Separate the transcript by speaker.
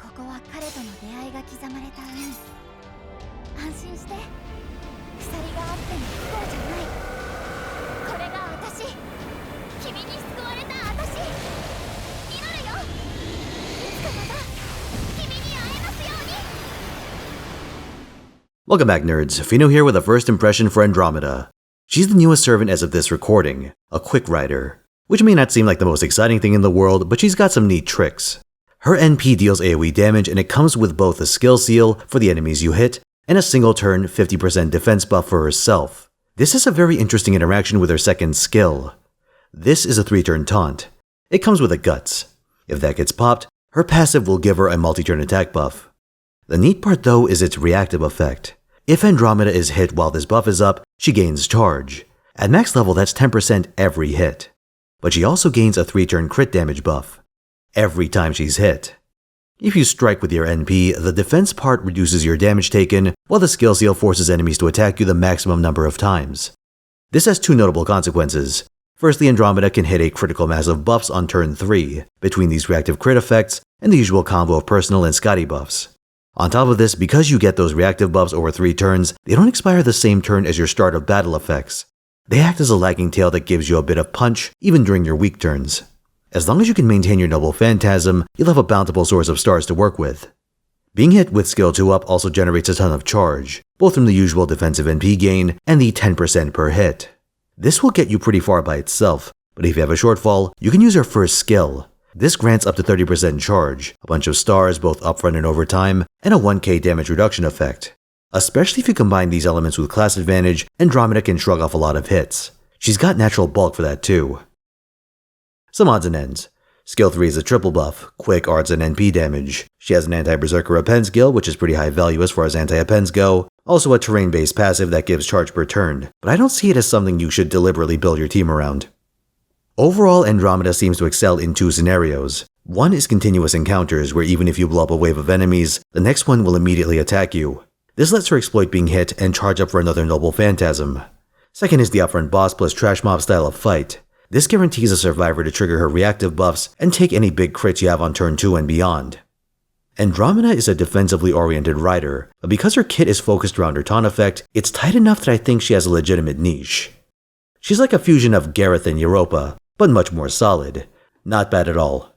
Speaker 1: ここは彼との出会いが刻まれた海。安心して。鎖があっても不幸じゃない。これが私。君に救われた私。祈るよ。いつかまた君に会えますように。
Speaker 2: Welcome back, nerds. Fino here with a first impression for Andromeda. She's the newest servant as of this recording, a quick rider, which may not seem like the most exciting thing in the world, but she's got some neat tricks. Her NP deals AoE damage, and it comes with both a skill seal for the enemies you hit, and a single turn 50% defense buff for herself. This is a very interesting interaction with her second skill. This is a 3-turn taunt. It comes with a Guts. If that gets popped, her passive will give her a multi-turn attack buff. The neat part though is its reactive effect. If Andromeda is hit while this buff is up, she gains charge. At max level, that's 10% every hit. But she also gains a 3-turn crit damage buff every time she's hit. If you strike with your NP, the defense part reduces your damage taken, while the skill seal forces enemies to attack you the maximum number of times. This has two notable consequences. Firstly, Andromeda can hit a critical mass of buffs on turn 3, between these reactive crit effects and the usual combo of personal and Scotty buffs. On top of this, because you get those reactive buffs over 3 turns, they don't expire the same turn as your start of battle effects. They act as a lagging tail that gives you a bit of punch, even during your weak turns. As long as you can maintain your noble phantasm, you'll have a bountiful source of stars to work with. Being hit with skill 2 up also generates a ton of charge, both from the usual defensive NP gain and the 10% per hit. This will get you pretty far by itself, but if you have a shortfall, you can use your first skill. This grants up to 30% charge, a bunch of stars both upfront and over time, and a 1k damage reduction effect. Especially if you combine these elements with class advantage, Andromeda can shrug off a lot of hits. She's got natural bulk for that too. Some odds and ends. Skill 3 is a triple buff, quick arts and NP damage. She has an anti-berserker append skill, which is pretty high value as far as anti-appends go. Also a terrain-based passive that gives charge per turn, but I don't see it as something you should deliberately build your team around. Overall, Andromeda seems to excel in 2 scenarios. One is continuous encounters, where even if you blow up a wave of enemies, the next one will immediately attack you. This lets her exploit being hit and charge up for another noble phantasm. Second is the upfront boss plus trash mob style of fight. This guarantees a survivor to trigger her reactive buffs and take any big crits you have on turn 2 and beyond. Andromeda is a defensively oriented rider, but because her kit is focused around her taunt effect, it's tight enough that I think she has a legitimate niche. She's like a fusion of Gareth and Europa, but much more solid. Not bad at all.